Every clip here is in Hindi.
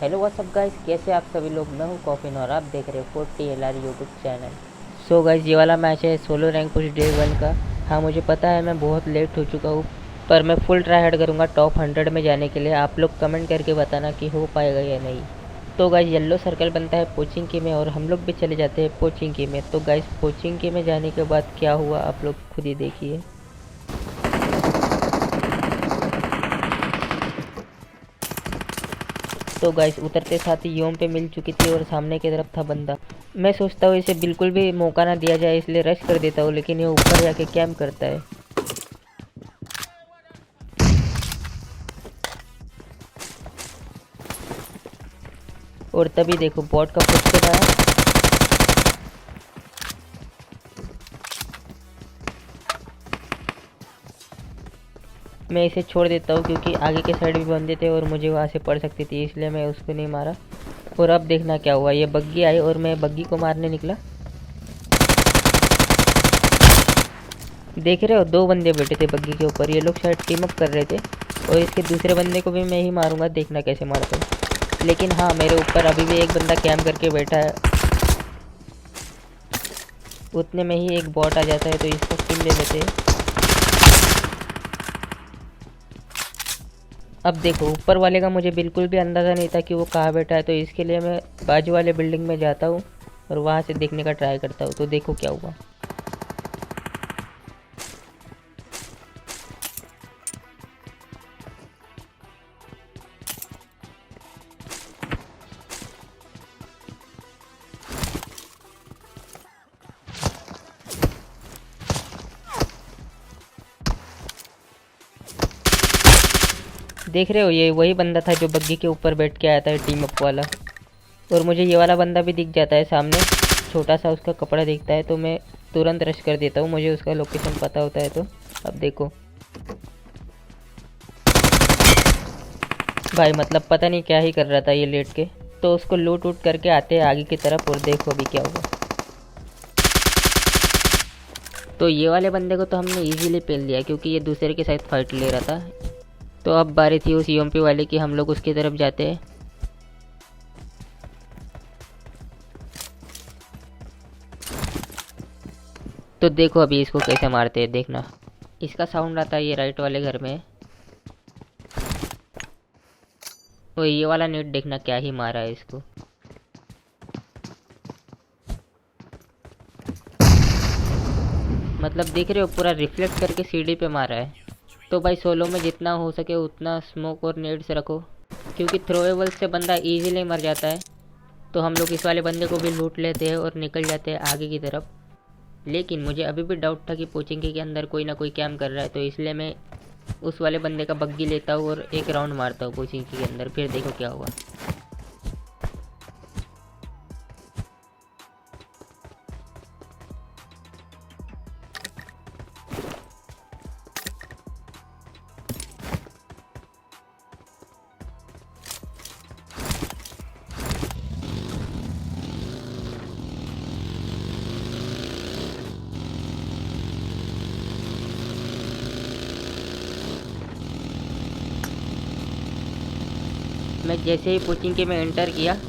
हेलो व्हाट्सअप गाइस, कैसे आप सभी लोग। मैं हूं कॉफिन और आप देख रहे हो 40LR YouTube channel. So guys, ये वाला मैच है सोलो रैंक पुश डे 1 का। हाँ, मुझे पता है मैं बहुत लेट हो चुका हूँ, पर मैं फुल ट्राई हार्ड करूँगा टॉप 100 में जाने के लिए। आप लोग कमेंट करके बताना कि हो पाएगा या नहीं। तो गाइस, येलो सर्कल बनता है कोचिंग की में और हम लोग भी चले जाते हैं कोचिंग की में। तो गाइस, कोचिंग की में जाने के बाद क्या हुआ आप लोग खुद ही देखिए। तो गाइस, उतरते साथ ही योम पे मिल चुकी थी और सामने की तरफ था बंदा। मैं सोचता हूँ इसे बिल्कुल भी मौका ना दिया जाए, इसलिए रश कर देता हूँ, लेकिन ये ऊपर जाके कैम्प करता है। और तभी देखो बॉट का फुटस्टेप आया। मैं इसे छोड़ देता हूँ क्योंकि आगे के साइड भी बंदे थे और मुझे वहाँ से पड़ सकती थी, इसलिए मैं उसको नहीं मारा। और अब देखना क्या हुआ, ये बग्गी आई और मैं बग्गी को मारने निकला। देख रहे हो, दो बंदे बैठे थे बग्गी के ऊपर, ये लोग शायद टीम अप कर रहे थे। और इसके दूसरे बंदे को भी मैं ही मारूंगा, देखना कैसे मारता हूँ। लेकिन हाँ, मेरे ऊपर अभी भी एक बंदा कैम्प करके बैठा है। उतने में ही एक बॉट आ जाता है, तो इसको किल ले लेते हैं। अब देखो, ऊपर वाले का मुझे बिल्कुल भी अंदाज़ा नहीं था कि वो कहाँ बैठा है, तो इसके लिए मैं बाजू वाले बिल्डिंग में जाता हूँ और वहाँ से देखने का ट्राई करता हूँ। तो देखो क्या हुआ। देख रहे हो, ये वही बंदा था जो बग्गी के ऊपर बैठ के आया था, टीम अप वाला। और मुझे ये वाला बंदा भी दिख जाता है सामने, छोटा सा उसका कपड़ा दिखता है, तो मैं तुरंत रश कर देता हूँ, मुझे उसका लोकेशन पता होता है। तो अब देखो भाई, मतलब पता नहीं क्या ही कर रहा था ये लेट के। तो उसको लूट वूट करके आते हैं आगे की तरफ और देखो अभी क्या हुआ। तो ये वाले बंदे को तो हमने इजीली पेल लिया क्योंकि ये दूसरे के साथ फाइट ले रहा था। तो अब बारी थी उस यूएमपी वाले की, हम लोग उसकी तरफ जाते हैं। तो देखो अभी इसको कैसे मारते हैं, देखना। इसका साउंड आता है ये राइट वाले घर में। तो ये वाला नेट देखना क्या ही मारा है इसको। मतलब देख रहे हो, पूरा रिफ्लेक्ट करके सीढ़ी पे मारा है। तो भाई, सोलो में जितना हो सके उतना स्मोक और नेट्स रखो, क्योंकि थ्रोएबल से बंदा इजीली मर जाता है। तो हम लोग इस वाले बंदे को भी लूट लेते हैं और निकल जाते हैं आगे की तरफ। लेकिन मुझे अभी भी डाउट था कि पोचिंकी के अंदर कोई ना कोई कैम कर रहा है, तो इसलिए मैं उस वाले बंदे का बग्गी लेता हूँ और एक राउंड मारता हूँ पोचिंकी के अंदर, फिर देखो क्या हुआ। मैं जैसे ही पोचिंकी में एंटर किया, ये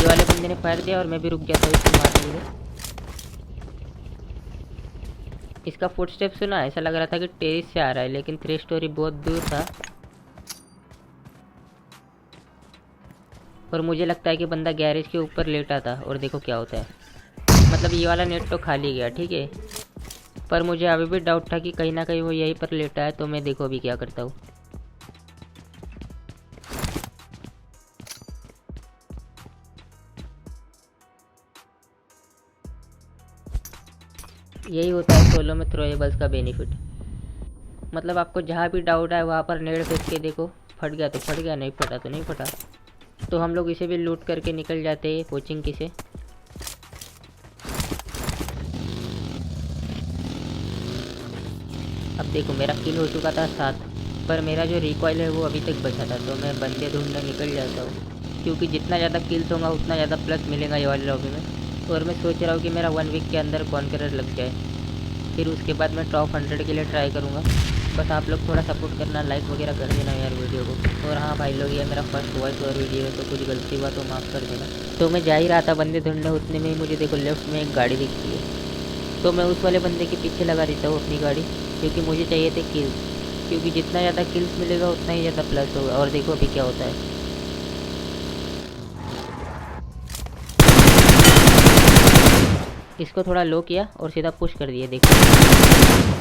वाले बंदे ने फायर दिया और मैं भी रुक गया था इसको मारने के लिए। इसका फुटस्टेप सुना, ऐसा लग रहा था कि टेरिस से आ रहा है, लेकिन 3 स्टोरी बहुत दूर था। और मुझे लगता है कि बंदा गैरेज के ऊपर लेटा था। और देखो क्या होता है, मतलब ये वाला नेट तो खाली गया, ठीक है। पर मुझे अभी भी डाउट था कि कहीं ना कहीं वो यहीं पर लेटा है, तो मैं देखो अभी क्या करता हूँ। यही होता है सोलो में थ्रोएबल्स का बेनिफिट। मतलब आपको जहाँ भी डाउट है वहाँ पर नेट फेंक के देखो, फट गया तो फट गया, नहीं फटा तो नहीं फटा। तो हम लोग इसे भी लूट करके निकल जाते हैं कोचिंग की से। अब देखो, मेरा किल हो चुका था 7, पर मेरा जो रिकॉइल है वो अभी तक बचा था, तो मैं बंदे ढूंढने निकल जाता हूँ, क्योंकि जितना ज़्यादा किल्स होगा उतना ज़्यादा प्लस मिलेगा ये वाली लॉबी में। और मैं सोच रहा हूँ कि मेरा 1 वीक के अंदर कॉन्करर लग जाए, फिर उसके बाद मैं टॉप 100 के लिए ट्राई करूँगा। बस आप लोग थोड़ा सपोर्ट करना, लाइक वगैरह कर देना यार वीडियो को। और हाँ भाई लोग, ये मेरा फर्स्ट वॉइस ओवर वीडियो है, तो कुछ गलती हुआ तो माफ़ कर देना। तो मैं जा ही रहा था बंदे ढूंढने, उतने में ही मुझे देखो लेफ्ट में एक गाड़ी दिखती है। तो मैं उस वाले बंदे के पीछे लगा देता हूँ अपनी गाड़ी, क्योंकि मुझे चाहिए थे किल्स, क्योंकि जितना ज़्यादा किल्स मिलेगा उतना ही ज़्यादा प्लस होगा। और देखो अभी क्या होता है। इसको थोड़ा लो किया और सीधा पुश कर दिया। देखो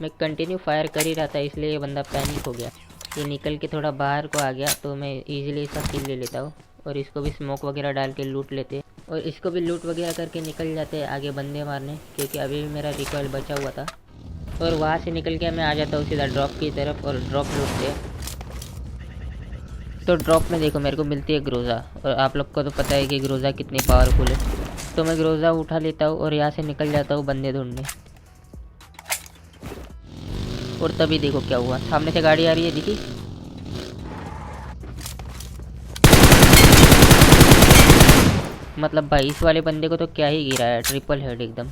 मैं कंटिन्यू फायर कर ही रहा था, इसलिए ये बंदा पैनिक हो गया। ये निकल के थोड़ा बाहर को आ गया, तो मैं इजीली इसका किल ले लेता हूँ। और इसको भी स्मोक वगैरह डाल के लूट लेते, और इसको भी लूट वगैरह करके निकल जाते हैं आगे बंदे मारने, क्योंकि अभी भी मेरा रिकॉइल बचा हुआ था। और वहाँ से निकल के मैं आ जाता हूँ सीधा ड्रॉप की तरफ, और ड्रॉप लूटते। तो ड्रॉप में देखो मेरे को मिलती है ग्रोज़ा, और आप लोग को तो पता है कि ग्रोज़ा कितनी पावरफुल है। तो मैं ग्रोज़ा उठा लेता हूँ और यहाँ से निकल जाता हूँ बंदे ढूंढने। और तभी देखो क्या हुआ, सामने से गाड़ी आ रही है, दिखी। मतलब भाई इस वाले बंदे को तो क्या ही गिरा है, ट्रिपल हेड एकदम।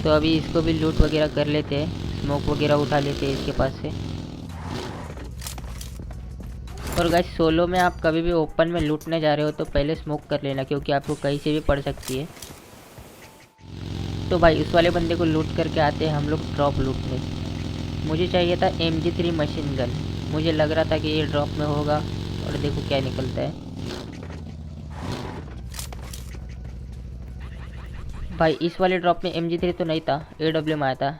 तो अभी इसको भी लूट वगैरह कर लेते हैं, स्मोक वगैरह उठा लेते हैं इसके पास से। और गाइस सोलो में आप कभी भी ओपन में लूटने जा रहे हो तो पहले स्मोक कर लेना, क्योंकि आपको कहीं से भी पड़ सकती है। तो भाई उस वाले बंदे को लूट करके आते हैं हम लोग ड्रॉप लूटने। मुझे चाहिए था MG3 मशीन गन, मुझे लग रहा था कि ये ड्रॉप में होगा, और देखो क्या निकलता है। भाई इस वाले ड्रॉप में MG3 तो नहीं था, AWM आया था।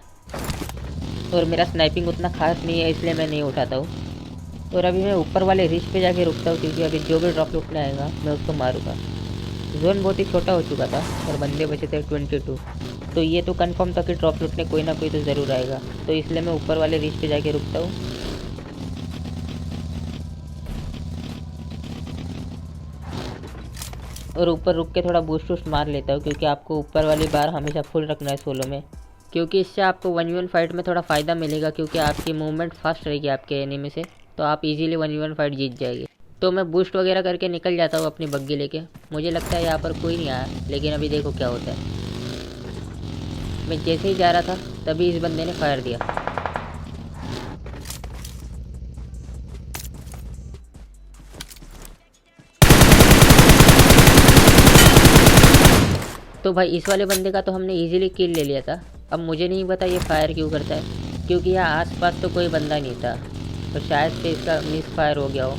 और मेरा स्नाइपिंग उतना खास नहीं है, इसलिए मैं नहीं उठाता हूँ। और अभी मैं ऊपर वाले रिच पे जाके रुकता हूँ, क्योंकि अभी जो भी ड्रॉप लूटने आएगा मैं उसको मारूंगा। जोन बहुत ही छोटा हो चुका था और बंदे बचे थे 22। तो ये तो कंफर्म था कि ड्रॉप लूटने कोई ना कोई तो ज़रूर आएगा, तो इसलिए मैं ऊपर वाले रिच पे जाके रुकता हूँ। और ऊपर रुक के थोड़ा बूस्ट वूस्ट मार लेता हूँ, क्योंकि आपको ऊपर वाली बार हमेशा फुल रखना है सोलो में, क्योंकि इससे आपको 1v1 फाइट में थोड़ा फ़ायदा मिलेगा, क्योंकि आपकी मूवमेंट फास्ट रहेगी आपके एनिमी से, तो आप इजीली 1v1 फाइट जीत जाएंगे। तो मैं बूस्ट वगैरह करके निकल जाता हूँ अपनी बग्गी लेके। मुझे लगता है यहाँ पर कोई नहीं आया, लेकिन अभी देखो क्या होता है। मैं जैसे ही जा रहा था तभी इस बंदे ने फायर दिया। तो भाई इस वाले बंदे का तो हमने इजीली किल ले लिया था। अब मुझे नहीं पता ये फायर क्यों करता है, क्योंकि यहाँ आसपास तो कोई बंदा नहीं था, तो शायद से इसका मिस फायर हो गया हो।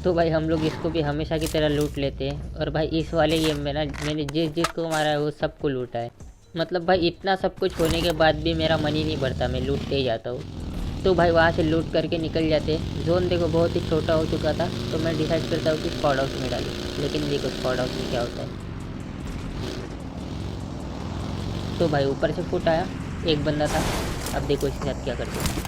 तो भाई हम लोग इसको भी हमेशा की तरह लूट लेते हैं। और भाई इस वाले ये मैंने जिसको मारा है वो सबको लूटा है। मतलब भाई इतना सब कुछ होने के बाद भी मेरा मन ही नहीं बढ़ता, मैं लूटते ही जाता हूँ। तो भाई वहाँ से लूट करके निकल जाते हैं। जोन देखो बहुत ही छोटा हो चुका था, तो मैं डिसाइड करता हूँ कि स्क्वाड हाउस में डालूँ, लेकिन देखो स्क्वाड हाउस में क्या होता है। तो भाई ऊपर से फुट आया, एक बंदा था। अब देखो इसके साथ क्या करते हैं।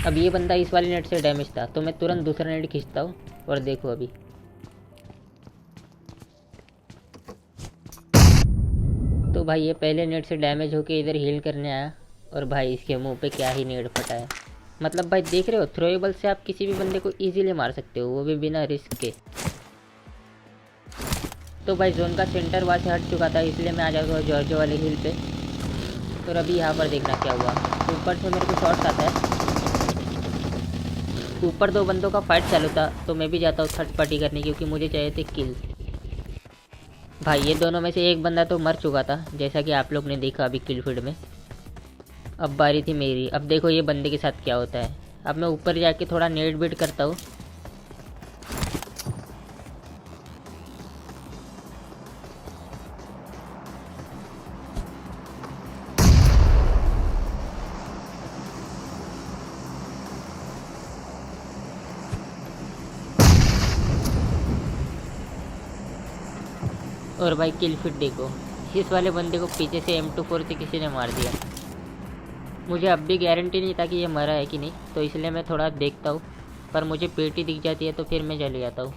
अब ये बंदा इस वाले नेट से डैमेज था, तो मैं तुरंत दूसरा नेट खींचता हूँ। और देखो अभी तो भाई ये पहले नेट से डैमेज होके इधर हील करने आया, और भाई इसके मुंह पे क्या ही नेट फटा है। मतलब भाई देख रहे हो, थ्रोएबल से आप किसी भी बंदे को इजीली मार सकते हो, वो भी बिना रिस्क के। तो भाई जोन का सेंटर वहाँ से हट चुका था, इसलिए मैं आ जाता हूँ जॉर्जो वाले हिल पे। और अभी यहाँ पर देखना क्या हुआ। ऊपर से मेरे को शॉट्स आता है, ऊपर दो बंदों का फाइट चालू था, तो मैं भी जाता हूँ थर्ड पार्टी करने, क्योंकि मुझे चाहिए थे किल। भाई ये दोनों में से एक बंदा तो मर चुका था, जैसा कि आप लोग ने देखा अभी किल फीड में। अब बारी थी मेरी। अब देखो ये बंदे के साथ क्या होता है। अब मैं ऊपर जाके थोड़ा नेट बीट करता हूँ। और भाई किल फिट देखो, इस वाले बंदे को पीछे से M24 से किसी ने मार दिया। मुझे अब भी गारंटी नहीं था कि ये मरा है कि नहीं, तो इसलिए मैं थोड़ा देखता हूँ, पर मुझे पेटी दिख जाती है तो फिर मैं चले जाता हूँ।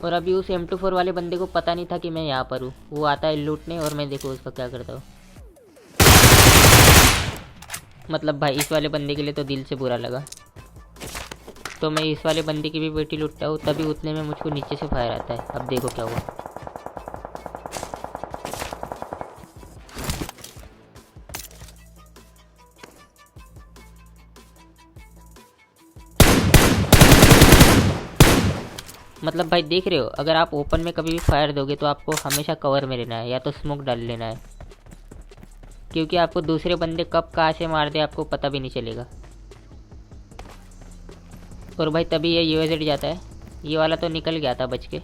और अभी उस M24 वाले बंदे को पता नहीं था कि मैं यहाँ पर हूँ। वो आता है लूटने और मैं देखो उसका क्या करता हूँ। मतलब भाई इस वाले बंदे के लिए तो दिल से बुरा लगा। तो मैं इस वाले बंदे की भी बेटी लूटता हूँ, तभी उतने में मुझको नीचे से फायर आता है। अब देखो क्या हुआ। मतलब भाई देख रहे हो, अगर आप ओपन में कभी भी फायर दोगे तो आपको हमेशा कवर में रहना है या तो स्मोक डाल लेना है, क्योंकि आपको दूसरे बंदे कब कहाँ से मार दे आपको पता भी नहीं चलेगा। और भाई तभी ये UAZ जाता है। ये वाला तो निकल गया था बच के,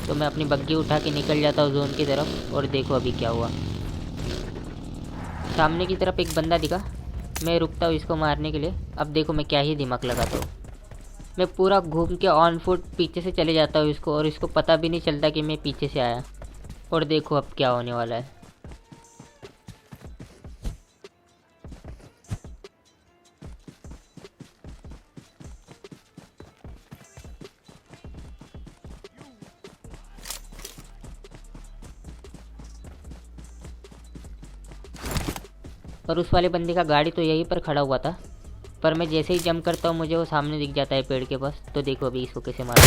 तो मैं अपनी बग्गी उठा के निकल जाता हूँ जोन की तरफ। और देखो अभी क्या हुआ। सामने की तरफ एक बंदा दिखा, मैं रुकता हूँ इसको मारने के लिए। अब देखो मैं क्या ही दिमाग लगाता हूँ, मैं पूरा घूम के ऑन फुट पीछे से चले जाता हूँ इसको, और इसको पता भी नहीं चलता कि मैं पीछे से आया। और देखो अब क्या होने वाला है। और उस वाले बंदे का गाड़ी तो यहीं पर खड़ा हुआ था, पर मैं जैसे ही जंप करता हूँ मुझे वो सामने दिख जाता है पेड़ के पास। तो देखो अभी इसको कैसे मार।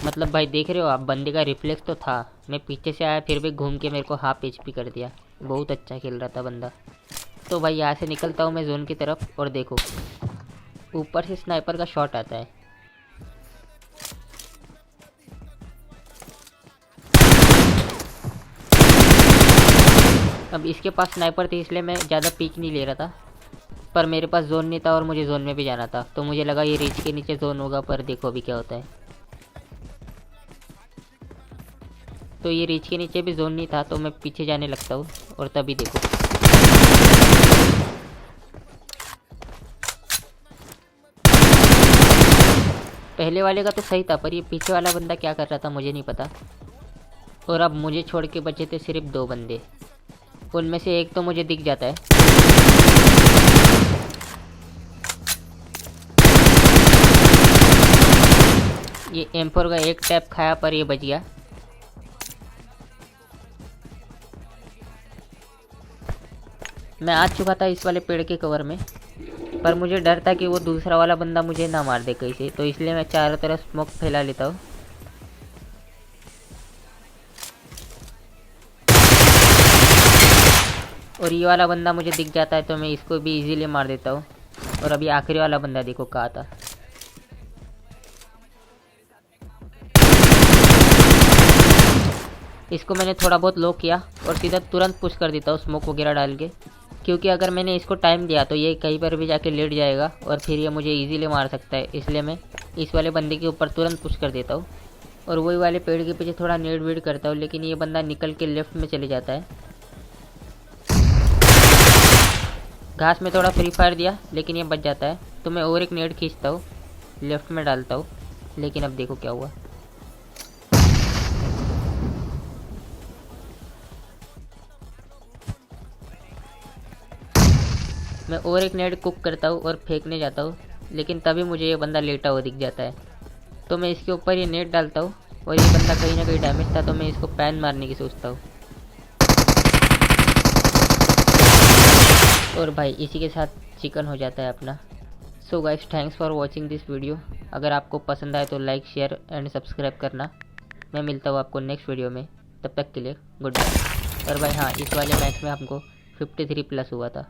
मतलब भाई देख रहे हो आप, बंदे का रिफ्लेक्स तो था, मैं पीछे से आया फिर भी घूम के मेरे को हाफ HP कर दिया। बहुत अच्छा खेल रहा था बंदा। तो भाई यहाँ से निकलता हूँ मैं जोन की तरफ, और देखो ऊपर से स्नाइपर का शॉट आता है। अब इसके पास स्नाइपर थी इसलिए मैं ज़्यादा पीक नहीं ले रहा था, पर मेरे पास जोन नहीं था और मुझे जोन में भी जाना था, तो मुझे लगा ये रिच के नीचे जोन होगा। पर देखो अभी क्या होता है। तो ये रिच के नीचे भी जोन नहीं था, तो मैं पीछे जाने लगता हूँ। और तभी देखो पहले वाले का तो सही था, पर ये पीछे वाला बंदा क्या कर रहा था मुझे नहीं पता। और अब मुझे छोड़ के बचे थे सिर्फ 2 बंदे, उनमें से एक तो मुझे दिख जाता है। ये M4 का एक टैप खाया पर ये बच गया। मैं आ चुका था इस वाले पेड़ के कवर में, पर मुझे डर था कि वो दूसरा वाला बंदा मुझे ना मार दे कहीं से, तो इसलिए मैं चारों तरफ स्मोक फैला लेता हूँ। और ये वाला बंदा मुझे दिख जाता है, तो मैं इसको भी इजीली मार देता हूँ। और अभी आखिरी वाला बंदा देखो कहाँ था। इसको मैंने थोड़ा बहुत लो किया और सीधा तुरंत पुश कर देता हूँ स्मोक वगैरह डाल के, क्योंकि अगर मैंने इसको टाइम दिया तो ये कहीं पर भी जाके लेट जाएगा और फिर ये मुझे इजीली मार सकता है। इसलिए मैं इस वाले बंदे के ऊपर तुरंत पुश कर देता हूँ और वही वाले पेड़ के पीछे थोड़ा नेड वेड करता हूँ, लेकिन ये बंदा निकल के लेफ्ट में चले जाता है। घास में थोड़ा फ्री फायर दिया लेकिन ये बच जाता है, तो मैं और एक नेड खींचता हूँ, लेफ्ट में डालता हूँ। लेकिन अब देखो क्या हुआ। मैं और एक नेट कुक करता हूँ और फेंकने जाता हूँ, लेकिन तभी मुझे ये बंदा लेटा हुआ दिख जाता है। तो मैं इसके ऊपर ये नेट डालता हूँ और ये बंदा कहीं ना कहीं डैमेज था, तो मैं इसको पैन मारने की सोचता हूँ। और भाई इसी के साथ चिकन हो जाता है अपना। So guys, thanks for watching this video. अगर आपको पसंद आए तो लाइक, शेयर एंड सब्सक्राइब करना। मैं मिलता हूँ आपको नेक्स्ट वीडियो में, तब तक के लिए गुड बाय। और भाई हाँ, इस वाले मैच में हमको 53 प्लस हुआ था।